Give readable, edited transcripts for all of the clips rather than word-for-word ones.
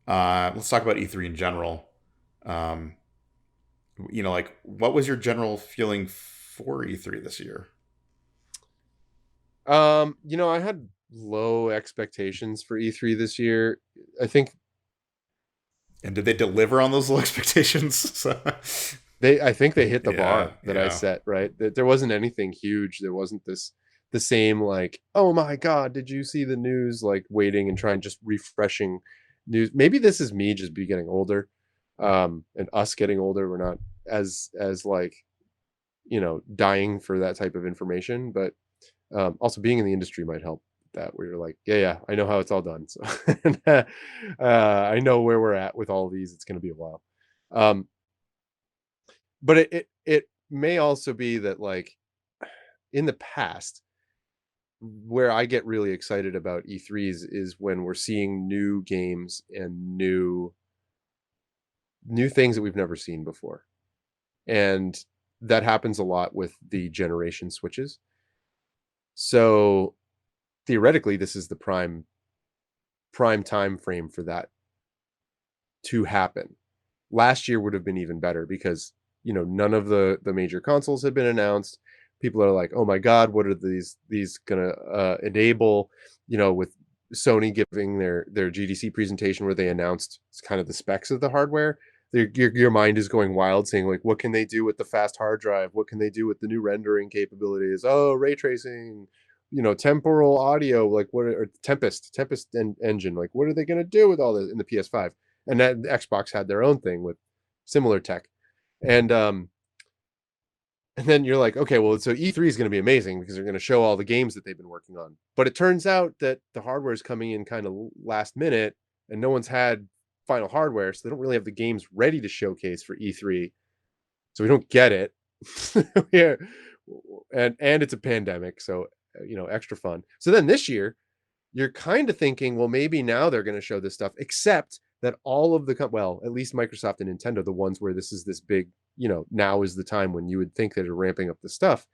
Let's talk about E3 in general. Um, like what was your general feeling for E3 this year? I had low expectations for E3 this year. I think And did they deliver on those low expectations? So, I think they hit the yeah, bar that I yeah. set, right? That there wasn't anything huge. There wasn't the same like, oh my God, did you see the news? Like waiting and trying just refreshing news. Maybe this is me just be getting older. And us getting older. We're not as like, dying for that type of information. But also being in the industry might help that where you're like, yeah, yeah, I know how it's all done. So I know where we're at with all of these. It's gonna be a while. Um, but it may also be that like in the past where I get really excited about E3s is when we're seeing new games and new things that we've never seen before. And that happens a lot with the generation switches. So theoretically this is the prime time frame for that to happen. Last year would have been even better because, none of the major consoles had been announced. People are like, "Oh my god, what are these gonna enable?" With Sony giving their GDC presentation where they announced kind of the specs of the hardware. Your mind is going wild, saying like, "What can they do with the fast hard drive? What can they do with the new rendering capabilities? Oh, ray tracing, temporal audio, like what or Tempest engine, like what are they going to do with all this in the PS5?" And that Xbox had their own thing with similar tech. And then you're like, okay, well, so E3 is going to be amazing because they're going to show all the games that they've been working on. But it turns out that the hardware is coming in kind of last minute, and no one's had final hardware, so they don't really have the games ready to showcase for E3. So we don't get it. Yeah, and it's a pandemic, so extra fun. So then this year, you're kind of thinking, well, maybe now they're going to show this stuff, except that all of well, at least Microsoft and Nintendo, the ones where this is this big, now is the time when you would think that are ramping up the stuff.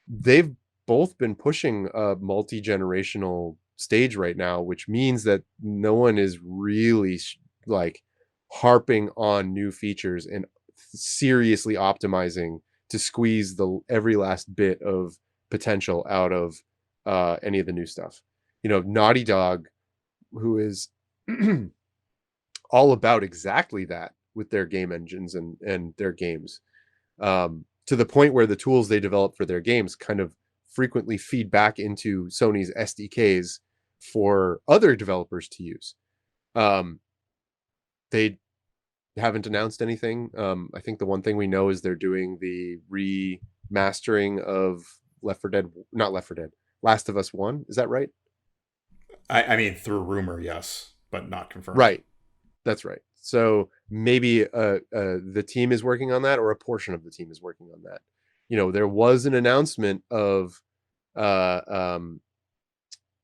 They've both been pushing a multi-generational stage right now, which means that no one is really like harping on new features and seriously optimizing to squeeze the every last bit of potential out of any of the new stuff. Naughty Dog, who is all about exactly that with their game engines and their games, to the point where the tools they develop for their games kind of frequently feed back into Sony's SDKs for other developers to use. Um, they haven't announced anything. I think the one thing we know is they're doing the remastering of Left 4 Dead, not Left 4 Dead, Last of Us 1. Is that right? I mean, through rumor, yes, but not confirmed. Right. That's right. So maybe the team is working on that, or a portion of the team is working on that. There was an announcement of uh, um,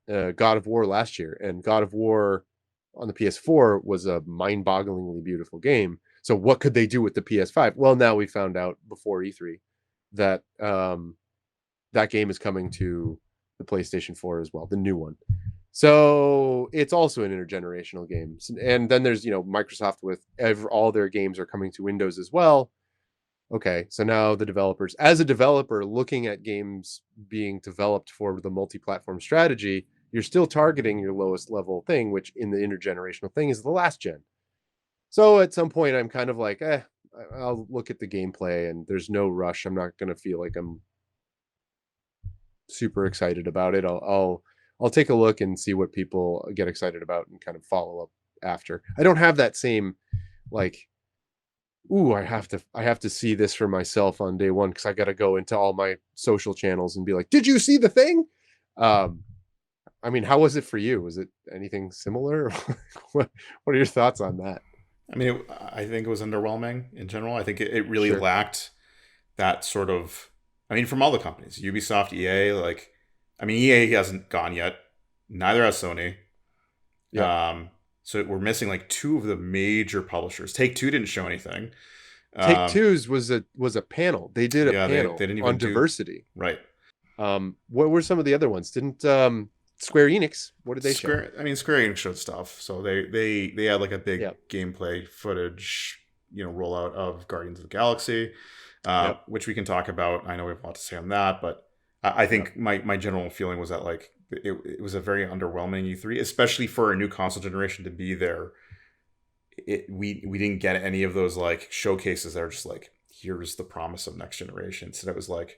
God of War last year, and God of War on the PS4 was a mind-bogglingly beautiful game. So what could they do with the PS5? Well, now we found out before E3 that that game is coming to the PlayStation 4 as well, the new one. So it's also an intergenerational game. And then there's, Microsoft with all their games are coming to Windows as well. Okay, so now the developers, as a developer looking at games being developed for the multi-platform strategy, you're still targeting your lowest level thing, which in the intergenerational thing is the last gen. So at some point, I'm kind of like, I'll look at the gameplay, and there's no rush. I'm not going to feel like I'm super excited about it. I'll take a look and see what people get excited about and kind of follow up after. I don't have that same like, ooh, I have to see this for myself on day one because I got to go into all my social channels and be like, did you see the thing? Um, I mean, how was it for you? Was it anything similar? What are your thoughts on that? I mean, I think it was underwhelming in general. I think it really Sure. lacked that sort of. I mean, from all the companies, Ubisoft, EA, like, I mean, EA hasn't gone yet. Neither has Sony. Yep. Um, so we're missing like two of the major publishers. Take Two didn't show anything. Take Um, Two's was a panel. They did a yeah, they panel didn't on even do diversity. right. What were some of the other ones? Didn't Square Enix, what did they show? Square Enix showed stuff. So they had like a big Yep. gameplay footage, rollout of Guardians of the Galaxy, Yep. which we can talk about. I know we have a lot to say on that, but I Yep. think my general feeling was that like it was a very underwhelming E3, especially for a new console generation to be there. We didn't get any of those like showcases that are just like, here's the promise of next generation. So that was like,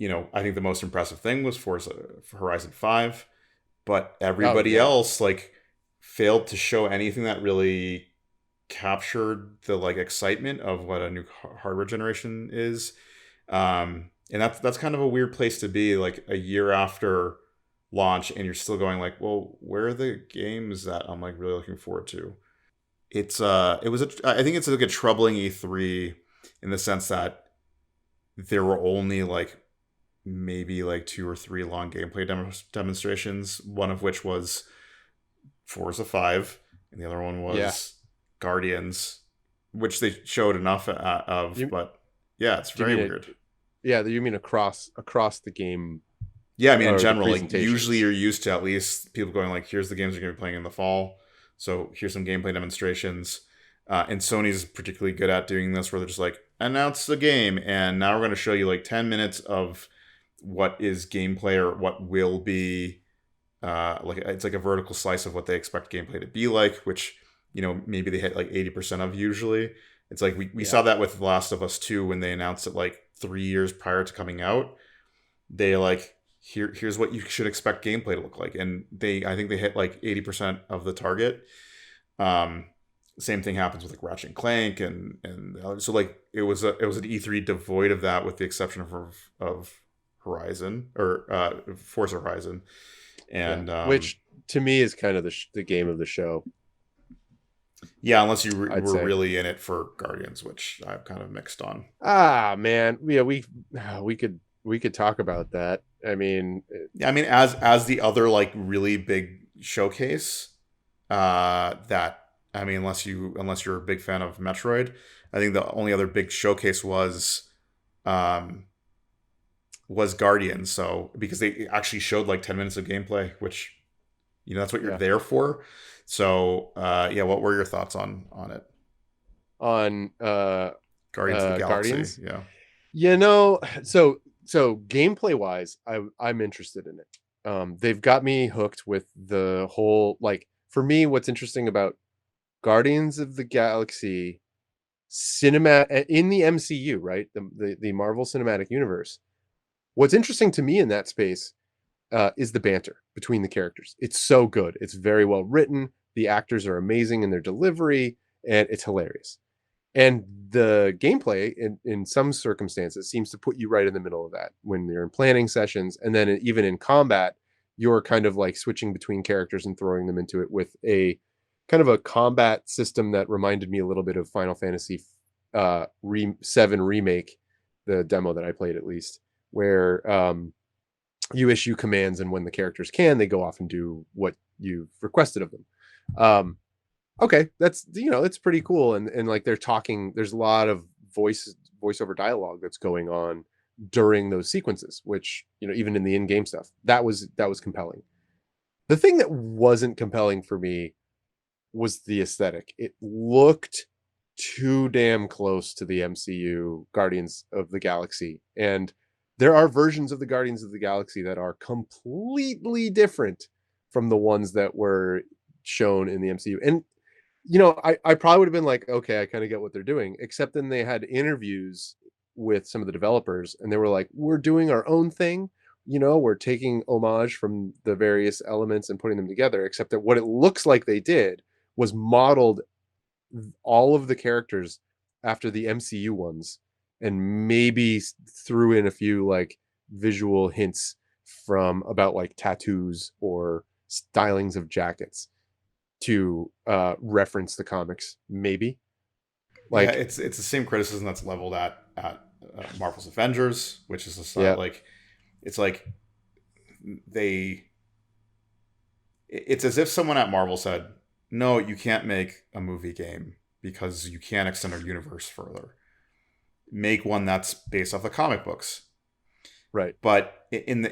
I think the most impressive thing was Forza Horizon 5, but Oh everybody yeah. else like failed to show anything that really captured the like excitement of what a new hardware generation is. And that's kind of a weird place to be, like a year after launch, and you're still going like, well, where are the games that I'm like really looking forward to? I think it's like a troubling E3 in the sense that there were only like maybe like two or three long gameplay demonstrations, one of which was Forza 5, and the other one Yeah. was Guardians, which they showed enough of, You but yeah, it's do you very mean weird. it? Yeah, you mean across the game Yeah, I mean, in or the general, like usually presentations? you're used to at least people going like, "Here's the games you're going to be playing in the fall." So here's some gameplay demonstrations, and Sony's particularly good at doing this, where they're just like, "Announce the game, and now we're going to show you like 10 minutes of what is gameplay or what will be like it's like a vertical slice of what they expect gameplay to be like, which maybe they hit like 80% of usually. It's like we Yeah. saw that with The Last of Us 2 when they announced it like 3 years prior to coming out. They like, here's what you should expect gameplay to look like, and I think they hit like 80% of the target. um Same thing happens with like Ratchet and Clank, and so like it was an E3 devoid of that, with the exception of Horizon, or Forza Horizon. Yeah. And Which to me is kind of the game of the show, yeah, unless you I'd were say. really in it for Guardians, which I'm kind of mixed on. Ah, man. Yeah, we could talk about that. I mean, Yeah, I mean, as the other like really big showcase, that I mean, unless you're a big fan of Metroid, I think the only other big showcase um was Guardians. So because they actually showed like 10 minutes of gameplay, which that's what you're yeah. there for. So yeah, what were your thoughts on it? On Guardians of the Galaxy, Guardians. yeah. So gameplay wise, I'm interested in it. They've got me hooked with the whole, like, for me, what's interesting about Guardians of the Galaxy cinema in the MCU, right? The Marvel Cinematic Universe. What's interesting to me in that space is the banter between the characters. It's so good. It's very well written. The actors are amazing in their delivery, and it's hilarious. And the gameplay, in some circumstances, seems to put you right in the middle of that when you're in planning sessions, and then even in combat, you're kind of like switching between characters and throwing them into it with a kind of a combat system that reminded me a little bit of Final Fantasy 7 remake, the demo that I played at least, where you issue commands, and when the characters can, they go off and do what you've requested of them. Um, okay, that's, it's pretty cool, and like they're talking. There's a lot of voiceover dialogue that's going on during those sequences, which, even in the in-game stuff, that was compelling. The thing that wasn't compelling for me was the aesthetic. It looked too damn close to the MCU Guardians of the Galaxy. And there are versions of the Guardians of the Galaxy that are completely different from the ones that were shown in the MCU. And I probably would have been like, okay, I kind of get what they're doing. Except then they had interviews with some of the developers, and they were like, we're doing our own thing. We're taking homage from the various elements and putting them together. Except that what it looks like they did was modeled all of the characters after the MCU ones, and maybe threw in a few like visual hints from about like tattoos or stylings of jackets to reference the comics, maybe. Yeah, Like, it's the same criticism that's leveled at Marvel's Avengers, which is yeah, like, it's like they it's as if someone at Marvel said, "No, you can't make a movie game because you can't extend our universe further. Make one that's based off the comic books." Right. But in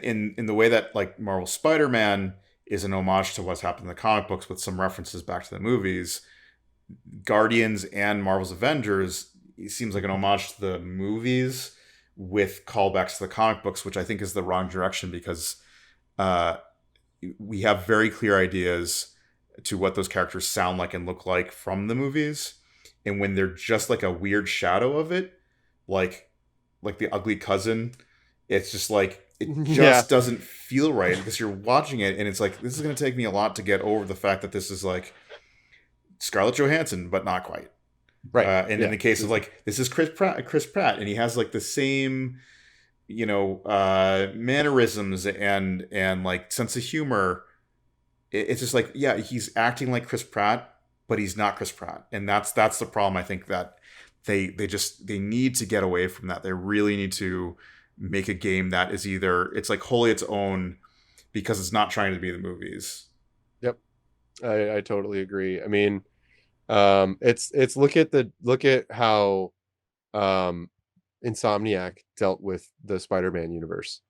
the way that like Marvel Spider-Man is an homage to what's happened in the comic books with some references back to the movies, Guardians and Marvel's Avengers, it seems like an homage to the movies with callbacks to the comic books, which I think is the wrong direction because uh, we have very clear ideas to what those characters sound like and look like from the movies, and when they're just like a weird shadow of it, like the ugly cousin, it's just like it Yeah. just doesn't feel right because you're watching it and it's like this is going to take me a lot to get over the fact that this is like Scarlett Johansson, but not quite. Right. And in Yeah. the case of This is like this is Chris Pratt, and he has like the same mannerisms and like sense of humor. It's just like yeah, he's acting like Chris Pratt, but he's not Chris Pratt, and that's the problem. I think that they need to get away from that. They really need to make a game that is either it's like wholly its own because it's not trying to be the movies. Yep. I totally agree. I mean, it's look at how um Insomniac dealt with the Spider-Man universe.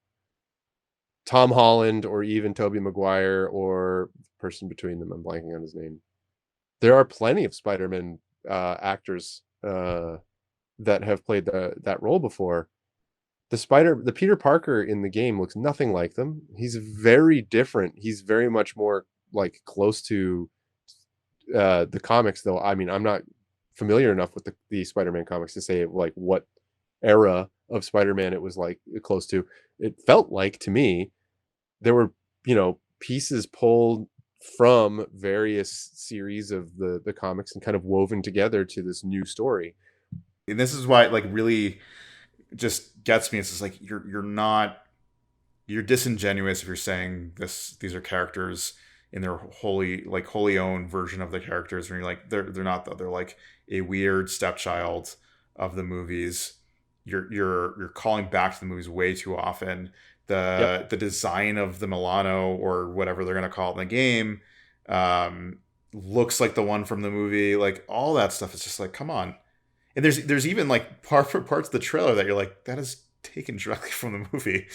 Tom Holland or even Tobey Maguire or the person between them, I'm blanking on his name. There are plenty of Spider-Man actors that have played that role before. The Peter Parker in the game looks nothing like them. He's very different. He's very much more like close to the comics, though. I mean, I'm not familiar enough with the Spider-Man comics to say like what era of Spider-Man it was like close to. It felt like to me there were pieces pulled from various series of the comics and kind of woven together to this new story. And this is why it like really just gets me. It's just like you're disingenuous if you're saying these are characters in their wholly owned version of the characters when you're like they're not though. They're like a weird stepchild of the movies. You're calling back to the movies way too often. Yep. The design of the Milano or whatever they're gonna call it in the game um, looks like the one from the movie. Like all that stuff is just like come on. And there's even like parts of the trailer that you're like that is taken directly from the movie.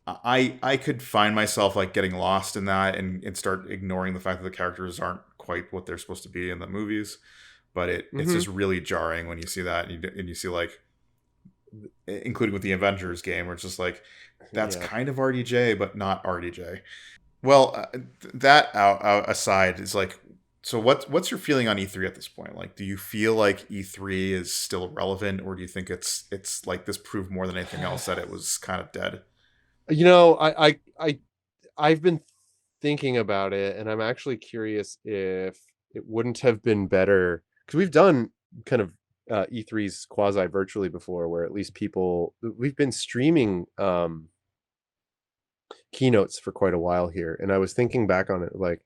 I could find myself like getting lost in that and start ignoring the fact that the characters aren't quite what they're supposed to be in the movies. But it's Mm-hmm. just really jarring when you see that and you see like, including with the Avengers game, where it's just like that's Yeah. kind of RDJ but not RDJ. Well, that aside is like, so what's your feeling on E3 at this point? Like, do you feel like E3 is still relevant, or do you think it's like this proved more than anything else that it was kind of dead? You know, I've been thinking about it, and I'm actually curious if it wouldn't have been better because we've done kind of E3s quasi virtually before, where at least we've been streaming keynotes for quite a while here, and I was thinking back on it, like,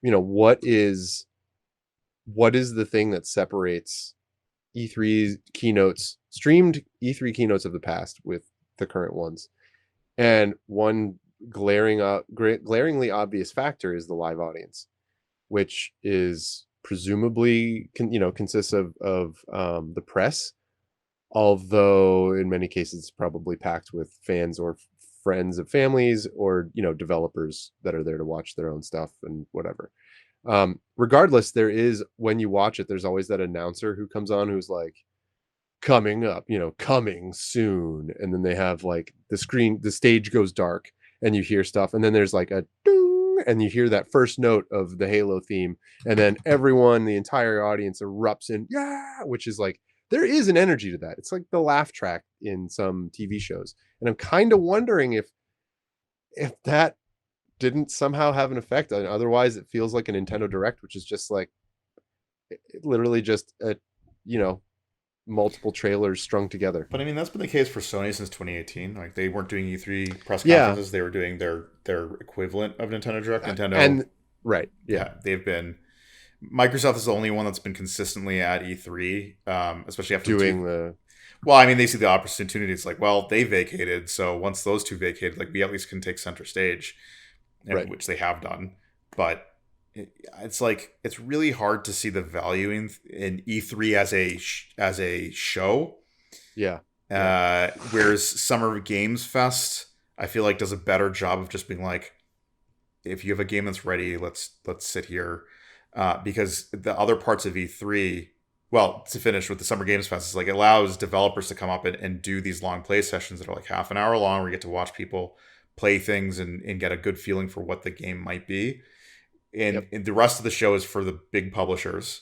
what is the thing that separates E3 keynotes, streamed E3 keynotes of the past with the current ones? And one glaringly obvious factor is the live audience, which is presumably consists of the press, although in many cases it's probably packed with fans or friends of families or developers that are there to watch their own stuff and whatever. Regardless, there is, when you watch it, there's always that announcer who comes on who's like, coming up, coming soon. And then they have like the stage goes dark and you hear stuff. And then there's like a ding, and you hear that first note of the Halo theme. And then the entire audience erupts in, yeah, which is like, there is an energy to that. It's like the laugh track in some TV shows. And I'm kind of wondering if that didn't somehow have an effect. And otherwise, it feels like a Nintendo Direct, which is just like literally just a, you know, multiple trailers strung together. But I mean, that's been the case for Sony since 2018. Like they weren't doing E3 press Yeah. conferences; they were doing their equivalent of Nintendo Direct. Nintendo, And right. Yeah. they've been. Microsoft is the only one that's been consistently at E3, especially after the two. Doing the Well, I mean, they see the opportunity. It's like, well, they vacated, so once those two vacated, like we at least can take center stage, right. which they have done. But it's like it's really hard to see the value in E3 as a show Yeah. Yeah. Whereas Summer Games Fest, I feel like does a better job of just being like, if you have a game that's ready, let's sit here. Because the other parts of E3, well, to finish with the Summer Games Fest, is like it allows developers to come up and do these long play sessions that are like half an hour long, where you get to watch people play things and get a good feeling for what the game might be. And, Yep. and the rest of the show is for the big publishers.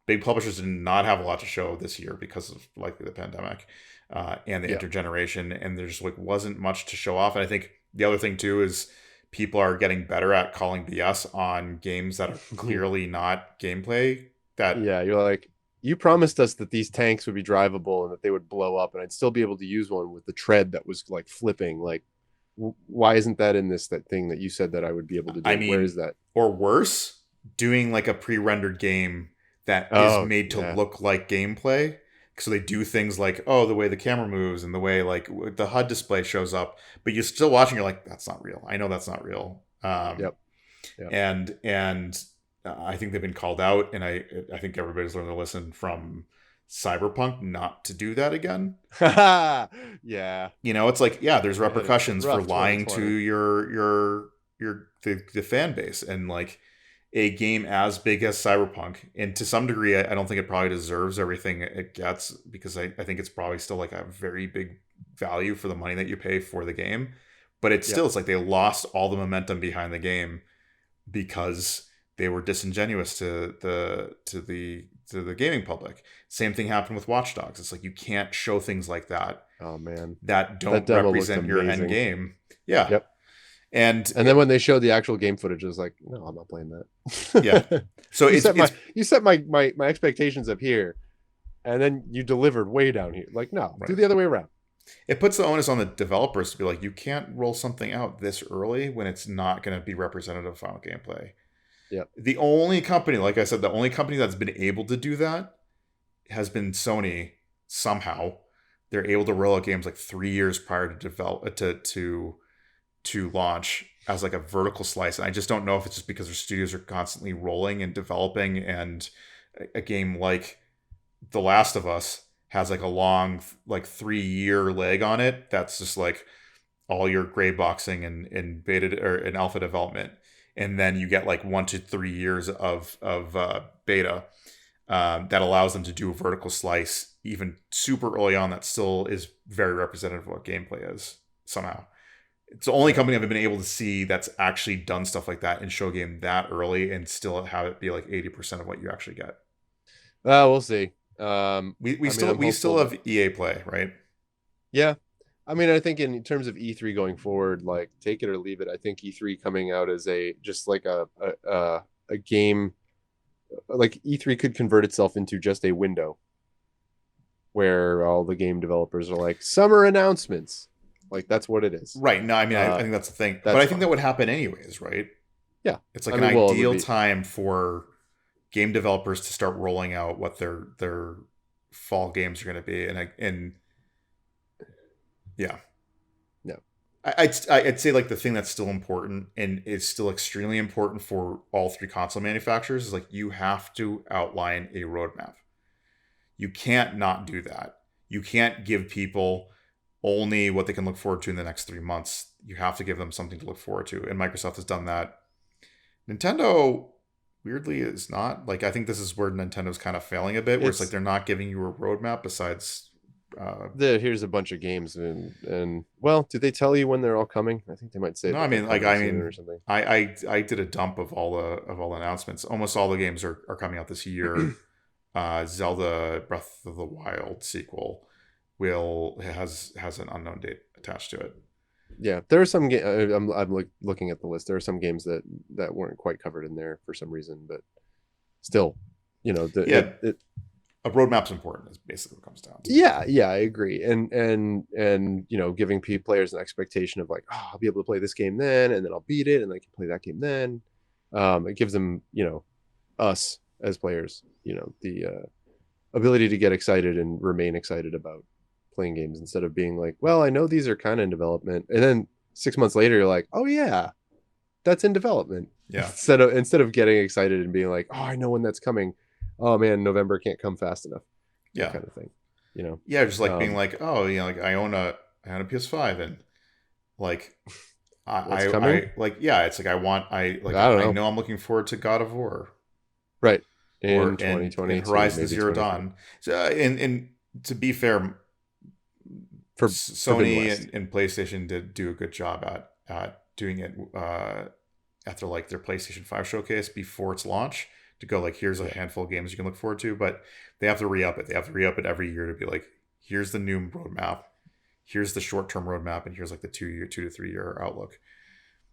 Big publishers did not have a lot to show this year because of likely the pandemic and the Yeah. intergeneration, and there just like wasn't much to show off. And I think the other thing too is people are getting better at calling BS on games that are clearly not gameplay. That Yeah, you're like, you promised us that these tanks would be drivable and that they would blow up, and I'd still be able to use one with the tread that was like flipping. Like, why isn't that in this that thing that you said that I would be able to I do? Where mean, is that? or worse, doing like a pre-rendered game that is Oh, made to yeah. look like gameplay. So they do things like, oh, the way the camera moves and the way like the HUD display shows up, but you're still watching. You're like, that's not real. I know that's not real. Yep. Yep. And I think they've been called out, and I think everybody's learned to listen from Cyberpunk not to do that again. Yeah. You know, it's like, yeah, there's They had a repercussions for rough lying to 2020. the fan base, and like a game as big as Cyberpunk, and to some degree, I don't think it probably deserves everything it gets, because I think it's probably still like a very big value for the money that you pay for the game, but it's Yep. still, it's like they lost all the momentum behind the game because they were disingenuous to the gaming public. Same thing happened with Watch Dogs. It's like you can't show things like that Oh man, that that don't demo looked represent your end amazing. game. Yeah. Yep. And And then when they showed the actual game footage, it was like, no, I'm not playing yeah. that. So you it's set my it's you set my expectations up here, and then you delivered way down here. Like, no, do right. the other way around. It puts the onus on the developers to be like, you can't roll something out this early when it's not going to be representative of final gameplay. Yep. The only company, like I said, the only company that's been able to do that has been Sony. Somehow they're able to roll out games like 3 years prior to develop to launch as like a vertical slice. And I just don't know if it's just because their studios are constantly rolling and developing, and a game like The Last of Us has like a long like 3 year leg on it. That's just like all your gray boxing and beta or in alpha development, and then you get like 1 to 3 years of beta that allows them to do a vertical slice even super early on. That still is very representative of what gameplay is somehow. It's the only Yep. company I've been able to see that's actually done stuff like that and show a game that early and still have it be like 80% of what you actually get. We'll see. We I mean, still I'm we hopeful still that have EA Play, right? yeah. I mean, I think in terms of E3 going forward, like take it or leave it. I think E3 coming out as a just like a game, like E3 could convert itself into just a window where all the game developers are like summer announcements. Like that's what it is. Right. No, I mean, I Uh, think that's the thing, but that's I think that fine. would happen anyways, right? Yeah. It's like I an mean, well, it would ideal be time for game developers to start rolling out what their fall games are going to be, and yeah, no. I'd say like the thing that's still important and is still extremely important for all three console manufacturers is like you have to outline a roadmap. You can't not do that. You can't give people only what they can look forward to in the next 3 months. You have to give them something to look forward to, and Microsoft has done that. Nintendo weirdly is not. Like I think this is where Nintendo's kind of failing a bit, where it's like It's they're not giving you a roadmap besides. here's a bunch of games and well, do they tell you when they're all coming? I think they might say No, that they're coming I soon mean, or something. I did a dump of all the announcements. Almost all the games are coming out this year. Zelda Breath of the Wild sequel will has an unknown date attached to it. Yeah, there are some I'm looking at the list. There are some games that weren't quite covered in there for some reason, but still, Yeah, a roadmap's important is basically what it comes down to. yeah, I agree. And giving players an expectation of like, oh, I'll be able to play this game then, and then I'll beat it, and I can play that game then. It gives them, us as players, the ability to get excited and remain excited about playing games instead of being like, well, I know these are kind of in development, and then 6 months later you're like, oh yeah, that's in development. Yeah. Instead of getting excited and being like, oh, I know when that's coming. Oh man, November can't come fast enough. Yeah. That kind of thing. you know. Yeah, just like being Um, like, oh, like I own a PS5, and like what's I coming? like, yeah, it's like I don't I know. know I'm looking forward to God of War Right. or In in 2022, Horizon maybe Zero 23 Dawn. So, and to be fair, for Forbidden Sony West. and PlayStation did do a good job at doing it after like their PlayStation 5 showcase before its launch, to go like, here's a Yeah. handful of games you can look forward to, but they have to re-up it. They have to re-up it every year to be like, here's the new roadmap, here's the short-term roadmap, and here's like the 2 to 3 year outlook.